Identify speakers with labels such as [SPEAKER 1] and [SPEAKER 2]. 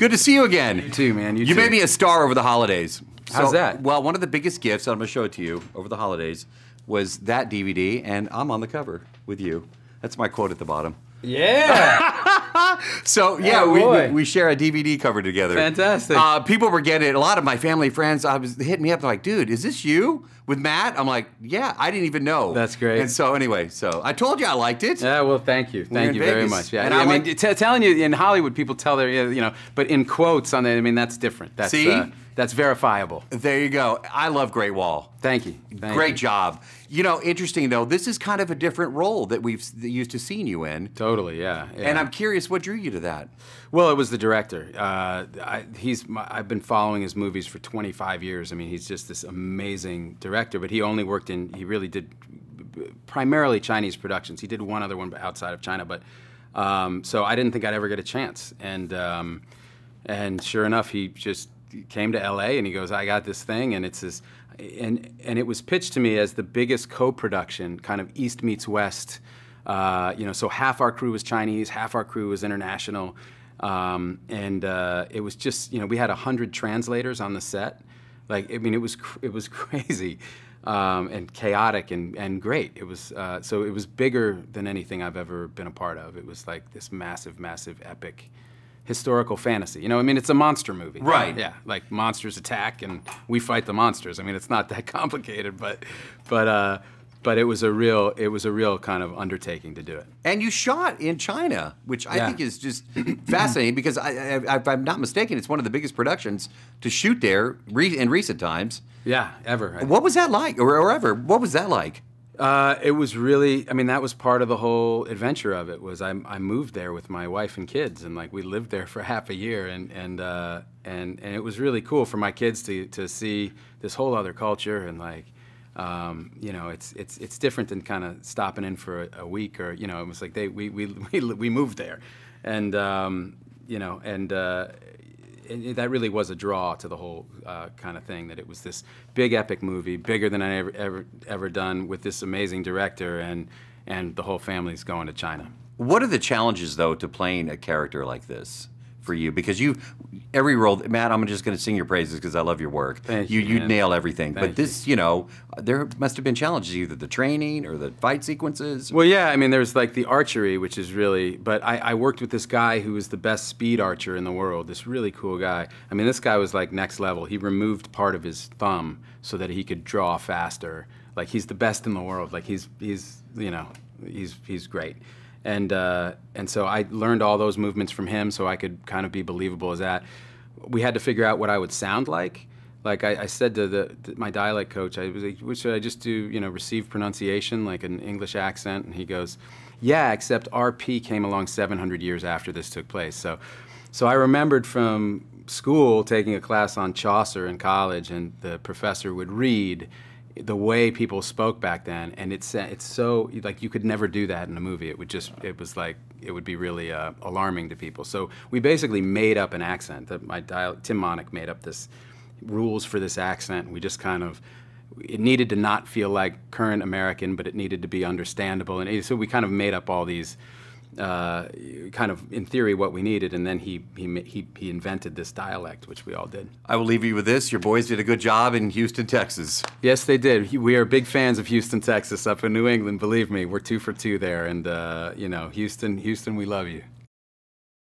[SPEAKER 1] Good to see you again.
[SPEAKER 2] You too, man. You
[SPEAKER 1] You
[SPEAKER 2] too.
[SPEAKER 1] made me a star over the holidays.
[SPEAKER 2] How's that?
[SPEAKER 1] Well, one of the biggest gifts, I'm going to show it to you, over the holidays, was that DVD, and I'm on the cover with you. That's my quote at the bottom.
[SPEAKER 2] Yeah.
[SPEAKER 1] So yeah,
[SPEAKER 2] Oh,
[SPEAKER 1] we share a DVD cover together.
[SPEAKER 2] Fantastic.
[SPEAKER 1] People were getting it. A lot of my family friends was hitting me up. They're like, "Dude, is this you with Matt?" I'm like, "Yeah, I didn't even know."
[SPEAKER 2] That's great.
[SPEAKER 1] And so anyway, I told you I liked it.
[SPEAKER 2] Yeah, well, thank you. Thank you very
[SPEAKER 1] Vegas.
[SPEAKER 2] much. Yeah,
[SPEAKER 1] And
[SPEAKER 2] I
[SPEAKER 1] I
[SPEAKER 2] mean, telling you in Hollywood, people tell their, but in quotes on it, I mean, that's different. That's,
[SPEAKER 1] See?
[SPEAKER 2] That's verifiable.
[SPEAKER 1] There you go. I love Great Wall.
[SPEAKER 2] Thank you.
[SPEAKER 1] Great job. You know, interesting though. This is kind of a different role that we've used to seeing you in.
[SPEAKER 2] Totally, yeah.
[SPEAKER 1] And I'm curious, what drew you to that?
[SPEAKER 2] Well, it was the director. I've been following his movies for 25 years. I mean, he's just this amazing director, but he only worked he really did primarily Chinese productions. He did one other one outside of China, but so I didn't think I'd ever get a chance. And sure enough, he just came to LA and he goes, "I got this thing," and it's this, and it was pitched to me as the biggest co-production, kind of East meets West. So half our crew was Chinese, half our crew was international, and it was just, we had 100 translators on the set. Like, I mean, it was crazy and chaotic and great. It was so it was bigger than anything I've ever been a part of. It was like this massive, massive, epic historical fantasy. I mean, it's a monster movie.
[SPEAKER 1] Right.
[SPEAKER 2] Yeah, like monsters attack and we fight the monsters. I mean, it's not that complicated, but it was a real kind of undertaking to do it.
[SPEAKER 1] And you shot in China, which I think is just fascinating because if I'm not mistaken, it's one of the biggest productions to shoot there in recent times.
[SPEAKER 2] Yeah, ever.
[SPEAKER 1] What was that like, or ever? What was that like?
[SPEAKER 2] It was really, I mean, that was part of the whole adventure of it. Was I moved there with my wife and kids, and like we lived there for half a year, and it was really cool for my kids to see this whole other culture, and like, it's different than kind of stopping in for a week, or it was like we moved there, and that really was a draw to the whole kind of thing, that it was this big epic movie, bigger than I ever done, with this amazing director, and the whole family's going to China.
[SPEAKER 1] What are the challenges though to playing a character like this for you? Because every role, Matt, I'm just going to sing your praises because I love your work.
[SPEAKER 2] Thank you.
[SPEAKER 1] You nail everything.
[SPEAKER 2] Thank
[SPEAKER 1] but this, there must have been challenges, either the training or the fight sequences.
[SPEAKER 2] Well, yeah, I mean, there's like the archery, which is really, but I worked with this guy who was the best speed archer in the world, this really cool guy. I mean, this guy was like next level. He removed part of his thumb so that he could draw faster. Like, he's the best in the world. Like, he's great. And so I learned all those movements from him so I could kind of be believable as that. We had to figure out what I would sound like. Like I said to my dialect coach, I was like, should I just do, received pronunciation, like an English accent? And he goes, yeah, except RP came along 700 years after this took place. So I remembered from school taking a class on Chaucer in college, and the professor would read the way people spoke back then, and it's so, like, you could never do that in a movie. It would be really alarming to people. So we basically made up an accent. Tim Monick made up this rules for this accent. We just kind of, it needed to not feel like current American, but it needed to be understandable. And so we kind of made up all these, kind of in theory what we needed, and then he invented this dialect, which we all did.
[SPEAKER 1] I will leave you with this. Your boys did a good job in Houston, Texas.
[SPEAKER 2] Yes, they did. We are big fans of Houston, Texas, up in New England. Believe me, we're 2 for 2 there, and Houston, we love you.